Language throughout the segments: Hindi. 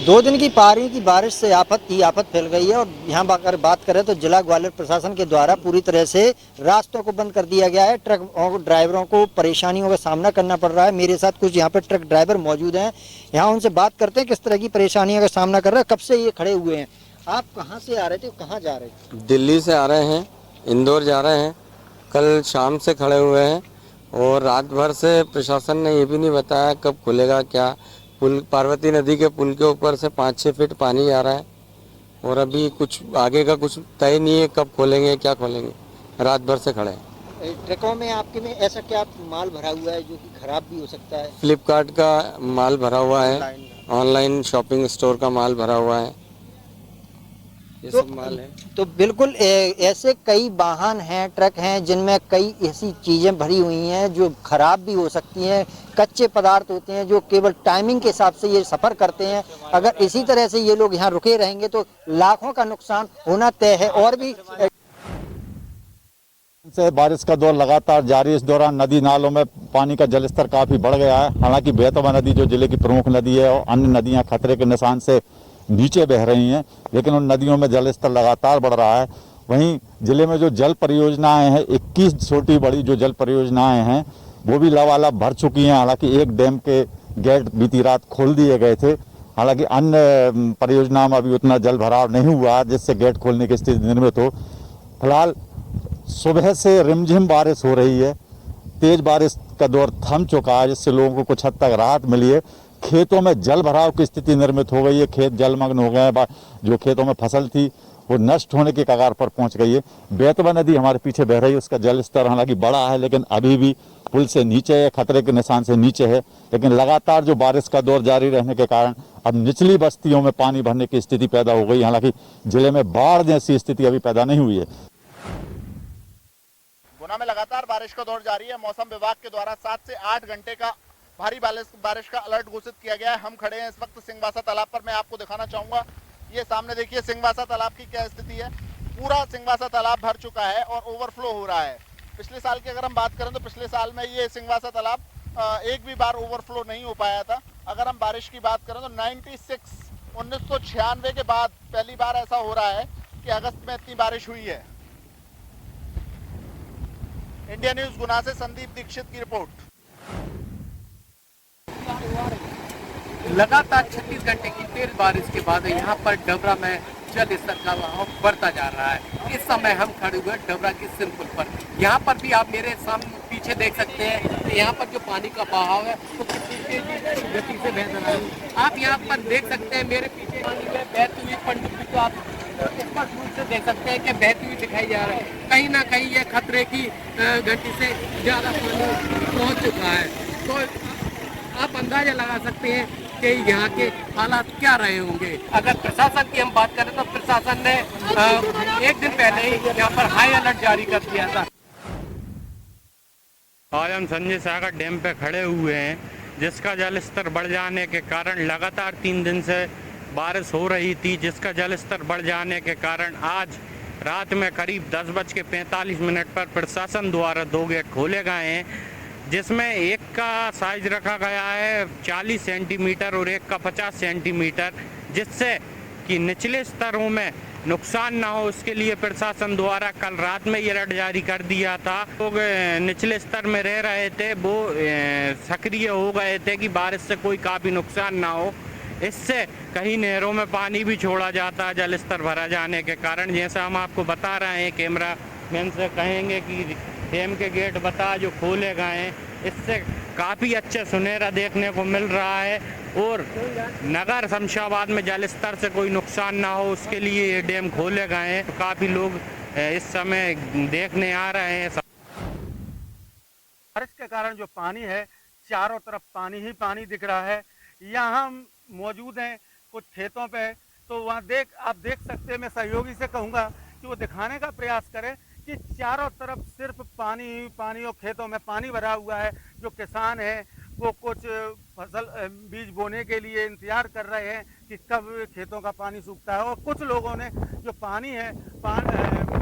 2 दिन की पारी की बारिश से आफत ही आफत फैल गई है और यहाँ अगर बात करें तो जिला ग्वालियर प्रशासन के द्वारा पूरी तरह से रास्तों को बंद कर दिया गया है। ट्रक और ड्राइवरों को परेशानियों का सामना करना पड़ रहा है। मेरे साथ कुछ यहाँ पर ट्रक ड्राइवर मौजूद हैं, यहाँ उनसे बात करते हैं किस तरह की परेशानियों का सामना कर रहे हैं। कब से ये खड़े हुए हैं? आप कहाँ से आ रहे थे, कहाँ जा रहे थे? दिल्ली से आ रहे हैं, इंदौर जा रहे हैं। कल शाम से खड़े हुए हैं और रात भर से प्रशासन ने ये भी नहीं बताया कब खुलेगा क्या। पुल, पार्वती नदी के पुल के ऊपर से 5-6 फीट पानी आ रहा है और अभी कुछ आगे का कुछ तय नहीं है कब खोलेंगे क्या खोलेंगे। रात भर से खड़े हैं। ट्रकों में आपके में ऐसा क्या माल भरा हुआ है जो कि खराब भी हो सकता है? फ्लिपकार्ट का माल भरा हुआ है, ऑनलाइन शॉपिंग स्टोर का माल भरा हुआ है, ये सब माल है। तो बिल्कुल ऐसे कई वाहन हैं, ट्रक हैं जिनमें कई ऐसी चीजें भरी हुई हैं जो खराब भी हो सकती हैं। कच्चे पदार्थ होते हैं जो केवल टाइमिंग के हिसाब से ये सफर करते हैं। अगर इसी तरह से ये लोग यहाँ रुके रहेंगे तो लाखों का नुकसान होना तय है। और भी से बारिश का दौर लगातार जारी। इस दौरान नदी नालों में पानी का जलस्तर काफी बढ़ गया है। हालांकि बेतवा नदी जो जिले की प्रमुख नदी है और अन्य नदियां खतरे के निशान से नीचे बह रही हैं, लेकिन उन नदियों में जलस्तर लगातार बढ़ रहा है। वहीं जिले में जो जल परियोजनाएं हैं, 21 छोटी बड़ी जो जल परियोजनाएं हैं वो भी लबालब भर चुकी हैं। हालांकि एक डैम के गेट बीती रात खोल दिए गए थे। हालांकि अन्य परियोजनाओं में अभी उतना जल भराव नहीं हुआ जिससे गेट खोलने की स्थिति निर्मित हो। फिलहाल सुबह से रिमझिम बारिश हो रही है। तेज बारिश का दौर थम चुका है जिससे लोगों को कुछ हद तक राहत मिली है। खेतों में जल भराव की स्थिति निर्मित हो गई है, खेत जलमग्न हो गए हैं। जो खेतों में फसल थी वो नष्ट होने के कगार पर पहुंच गई है। बेतवा नदी हमारे पीछे बह रही है, उसका जल स्तर हालांकि बड़ा है लेकिन अभी भी पुल से नीचे है, खतरे के निशान से नीचे है। लेकिन लगातार जो बारिश का दौर जारी रहने के कारण अब निचली बस्तियों में पानी भरने की स्थिति पैदा हो गई। हालांकि जिले में बाढ़ जैसी स्थिति अभी पैदा नहीं हुई है। गुना में लगातार बारिश का दौर जारी है। मौसम विभाग के द्वारा 7 से 8 घंटे का भारी बारिश का अलर्ट घोषित किया गया है। हम खड़े हैं इस वक्त सिंहवासा तालाब पर। मैं आपको दिखाना चाहूंगा, ये सामने देखिए सिंहवासा तालाब की क्या स्थिति है। पूरा सिंहवासा तालाब भर चुका है और ओवरफ्लो हो रहा है। पिछले साल की अगर हम बात करें तो पिछले साल में ये सिंहवासा तालाब एक भी बार ओवरफ्लो नहीं हो पाया था। अगर हम बारिश की बात करें तो 1996 के बाद पहली बार ऐसा हो रहा है कि अगस्त में इतनी बारिश हुई है। इंडिया न्यूज गुना से संदीप दीक्षित की रिपोर्ट। लगातार 36 घंटे की तेज बारिश के बाद यहाँ पर डबरा में जल स्तर का बहाव बढ़ता जा रहा है। इस समय हम खड़े हुए डबरा की सिर पुल पर। यहाँ पर भी आप मेरे सामने पीछे देख सकते हैं, यहाँ पर जो पानी का बहाव है वो कितनी तेज गति से बह रहा है। आप यहाँ पर देख सकते हैं मेरे पीछे पानी में बहती हुई पनडुब्बी को आप स्पष्ट रूप से देख सकते हैं कि बहती हुई दिखाई जा रहा है। कहीं ना कहीं ये खतरे की गति से ज्यादा पानी पहुँच चुका है। तो आप अंदाजा लगा सकते हैं कि यहाँ के हालात क्या रहे होंगे। अगर प्रशासन की हम बात करें तो प्रशासन ने एक दिन पहले ही यहाँ पर हाई अलर्ट जारी कर दिया था। आज हम संजय सागर डैम पे खड़े हुए हैं, जिसका जल स्तर बढ़ जाने के कारण लगातार 3 दिन से बारिश हो रही थी, जिसका जल स्तर बढ़ जाने के कारण आज रात में करीब 10:45 पर प्रशासन द्वारा 2 गेट खोले गए हैं, जिसमें एक का साइज रखा गया है 40 सेंटीमीटर और एक का 50 सेंटीमीटर, जिससे कि निचले स्तरों में नुकसान ना हो उसके लिए प्रशासन द्वारा कल रात में ये अलर्ट जारी कर दिया था। लोग निचले स्तर में रह रहे थे वो सक्रिय हो गए थे कि बारिश से कोई काफ़ी नुकसान ना हो। इससे कहीं नहरों में पानी भी छोड़ा जाता है जल स्तर भरा जाने के कारण। जैसा हम आपको बता रहे हैं, कैमरा मैन से कहेंगे कि डैम के गेट बता जो खोले गए हैं, इससे काफ़ी अच्छे सुनहरा देखने को मिल रहा है और नगर शमशाबाद में जल स्तर से कोई नुकसान ना हो उसके लिए ये डैम खोले गए हैं। काफ़ी लोग इस समय देखने आ रहे हैं। बारिश के कारण जो पानी है, चारों तरफ पानी ही पानी दिख रहा है। यहाँ हम मौजूद हैं कुछ खेतों पे, तो वहाँ आप देख सकते हैं। मैं सहयोगी से कहूँगा कि वो दिखाने का प्रयास करें कि चारों तरफ सिर्फ पानी ही पानी और खेतों में पानी भरा हुआ है। जो किसान हैं वो कुछ फसल बीज बोने के लिए इंतजार कर रहे हैं कि कब खेतों का पानी सूखता है, और कुछ लोगों ने जो पानी है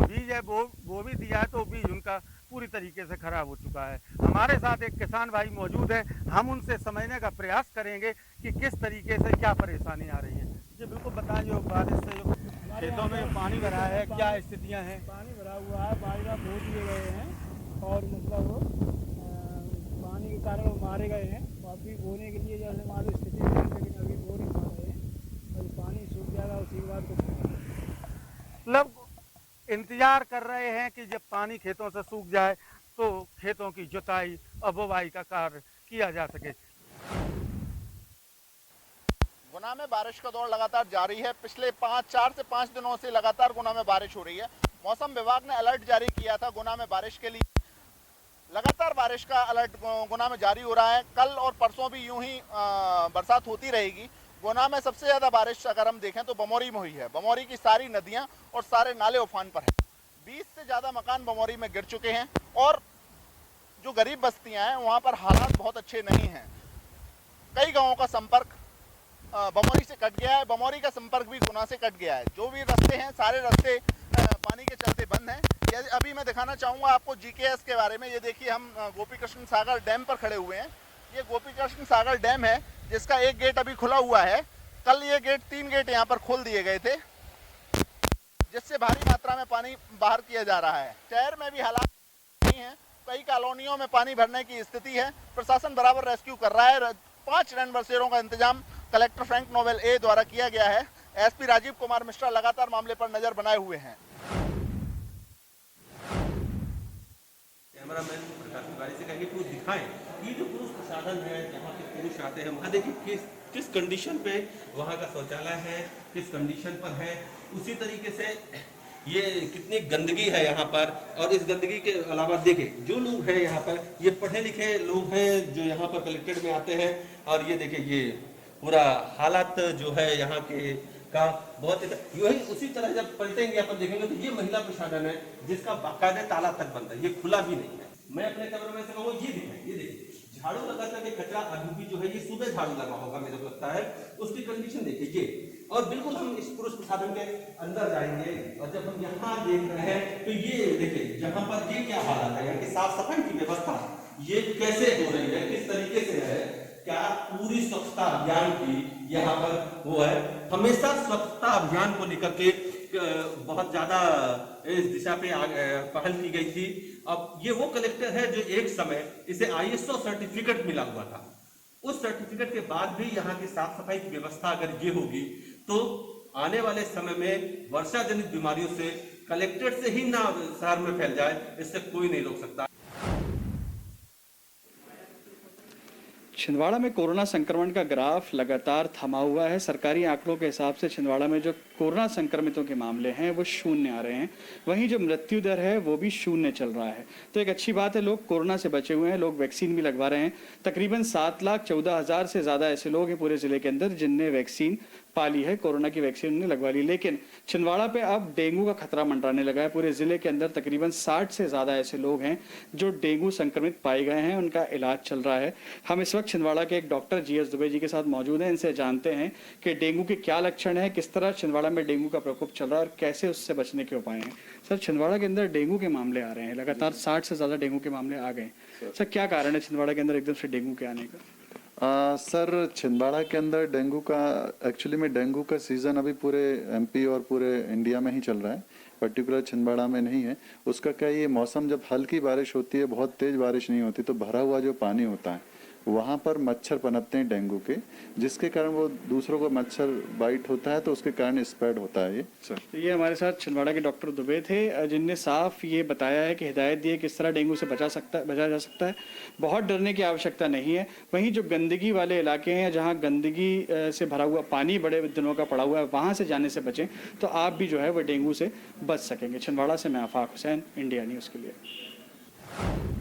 बीज है वो भी दिया है, तो बीज उनका पूरी तरीके से खराब हो चुका है। हमारे साथ एक किसान भाई मौजूद हैं, हम उनसे समझने का प्रयास करेंगे कि किस तरीके से क्या परेशानी आ रही है। जी बिल्कुल बताएं, जो बारिश से जो खेतों में पानी भरा है, क्या स्थितियां हैं? पानी भरा हुआ है, बाजरा बो दिए गए हैं और मतलब पानी के कारण वो मारे गए हैं। तो अभी बोने के लिए जैसे मान लो स्थिति है, लेकिन अभी बो नहीं पा रहे हैं। और पानी सूख जाएगा उसी के बाद कुछ मतलब इंतजार कर रहे हैं कि जब पानी खेतों से सूख जाए तो खेतों की जुताई और बुवाई का कार्य किया जा सके। गुना में बारिश का दौर लगातार जारी है। पिछले 4 से 5 दिनों से लगातार गुना में बारिश हो रही है। मौसम विभाग ने अलर्ट जारी किया था गुना में बारिश के लिए। लगातार बारिश का अलर्ट गुना में जारी हो रहा है। कल और परसों भी यूं ही बरसात होती रहेगी। गुना में सबसे ज़्यादा बारिश अगर हम देखें तो बमौरी में हुई है। बमौरी की सारी नदियां और सारे नाले उफान पर हैं। 20 से ज़्यादा मकान बमौरी में गिर चुके हैं और जो गरीब बस्तियां हैं वहाँ पर हालात बहुत अच्छे नहीं हैं। कई गाँवों का संपर्क बमौरी से कट गया है। बमौरी का संपर्क भी गुना से कट गया है। जो भी रास्ते हैं सारे रास्ते पानी के चलते बंद हैं। अभी मैं दिखाना चाहूँगा आपको जीकेएस के बारे में। ये देखिए, हम गोपी कृष्ण सागर डैम पर खड़े हुए हैं। ये गोपी कृष्ण सागर डैम है जिसका एक गेट अभी खुला हुआ है। कल ये गेट 3 गेट यहाँ पर खोल दिए गए थे जिससे भारी मात्रा में पानी बाहर किया जा रहा है। शहर में भी हालात नहीं है। कई कॉलोनियों में पानी भरने की स्थिति है। प्रशासन बराबर रेस्क्यू कर रहा है। 5 रैन बसेरों का इंतजाम कलेक्टर फ्रैंक नोवेल ए द्वारा किया गया है। एसपी राजीव कुमार मिश्रा लगातार मामले पर नजर बनाए हुए हैं। कैमरामैन प्रकाश तिवारी से कहेंगे कि वो दिखाएं ये जो पुरुष प्रसाधन है, जहाँ के पुरुष आते हैं वहाँ देखिए किस कंडीशन पे वहाँ का शौचालय है, किस कंडीशन पर है। उसी तरीके से ये कितनी गंदगी है यहाँ पर। और इस गंदगी के अलावा देखिए जो लोग हैं यहाँ पर, ये पढ़े लिखे लोग हैं जो यहाँ पर कलेक्टेड में आते हैं। और ये देखिए ये पूरा हालात जो है यहाँ के का बहुत यही उसी तरह जब पलटेंगे यहाँ पर देखेंगे तो ये महिला प्रसाधन है जिसका बाकायदा ताला तक बंद है, ये खुला भी नहीं है। मैं अपने कैमरामैन से कहूँगा ये देखिए झाड़ू लगा करके कचरा अभी भी जो है ये सुबह झाड़ू लगा होगा मेरे को लगता है। उसकी कंडीशन देखिए ये। और बिल्कुल हम इस पुरुष प्रसाधन के अंदर जाएंगे और जब हम यहाँ देख रहे हैं तो ये देखिए यहाँ पर ये क्या हालत है, यहाँ की साफ सफाई की व्यवस्था ये कैसे हो रही है, किस तरीके से है, क्या पूरी स्वच्छता अभियान की यहाँ पर वो है। हमेशा स्वच्छता अभियान को लेकर के बहुत ज्यादा इस दिशा पे पहल की गई थी। अब ये वो कलेक्टर है जो एक समय इसे ISO सर्टिफिकेट मिला हुआ था। उस सर्टिफिकेट के बाद भी यहाँ की साफ सफाई की व्यवस्था अगर ये होगी तो आने वाले समय में वर्षा जनित बीमारियों से कलेक्टेड से ही ना शहर में फैल जाए, इससे कोई नहीं रोक सकता। छिंदवाड़ा में कोरोना संक्रमण का ग्राफ लगातार थमा हुआ है। सरकारी आंकड़ों के हिसाब से छिंदवाड़ा में जो कोरोना संक्रमितों के मामले हैं वो 0 आ रहे हैं, वहीं जो मृत्यु दर है वो भी 0 चल रहा है। तो एक अच्छी बात है, लोग कोरोना से बचे हुए हैं, लोग वैक्सीन भी लगवा रहे हैं। तकरीबन 7,14,000 से ज़्यादा ऐसे लोग हैं पूरे ज़िले के अंदर जिनने वैक्सीन पा ली है, कोरोना की वैक्सीन उन्होंने लगवा ली। लेकिन छिंदवाड़ा पे अब डेंगू का खतरा मंडराने लगा है। पूरे ज़िले के अंदर तकरीबन 60 से ज़्यादा ऐसे लोग हैं जो डेंगू संक्रमित पाए गए हैं, उनका इलाज चल रहा है। हम इस वक्त छिंदवाड़ा के एक डॉक्टर GS दुबे जी के साथ मौजूद हैं। इनसे जानते हैं कि डेंगू के क्या लक्षण है, किस तरह छिंदवाड़ा में डेंगू का प्रकोप चल रहा है और कैसे उससे बचने के उपाय हैं। सर, छिंदवाड़ा के अंदर डेंगू के मामले आ रहे हैं, लगातार 60 से ज़्यादा डेंगू के मामले आ गए। सर, क्या कारण है छिंदवाड़ा के अंदर एकदम से डेंगू के आने का? सर, छिंदवाड़ा के अंदर डेंगू का एक्चुअली में डेंगू का सीज़न अभी पूरे MP और पूरे इंडिया में ही चल रहा है, पर्टिकुलर छिंदवाड़ा में नहीं है। उसका क्या, ये मौसम जब हल्की बारिश होती है, बहुत तेज़ बारिश नहीं होती, तो भरा हुआ जो पानी होता है वहाँ पर मच्छर पनपते हैं डेंगू के, जिसके कारण वो दूसरों को मच्छर बाइट होता है तो उसके कारण स्प्रेड होता है ये। सर, तो ये हमारे साथ छिंदवाड़ा के डॉक्टर दुबे थे जिनने साफ ये बताया है कि हिदायत दी है किस तरह डेंगू से बचा जा सकता है। बहुत डरने की आवश्यकता नहीं है। वहीं जो गंदगी वाले इलाके हैं, जहाँ गंदगी से भरा हुआ पानी बड़े दिनों का पड़ा हुआ है, वहाँ से जाने से बचें तो आप भी जो है वो डेंगू से बच सकेंगे। छिंदवाड़ा से मैं आफाक हुसैन, इंडिया न्यूज़ के लिए।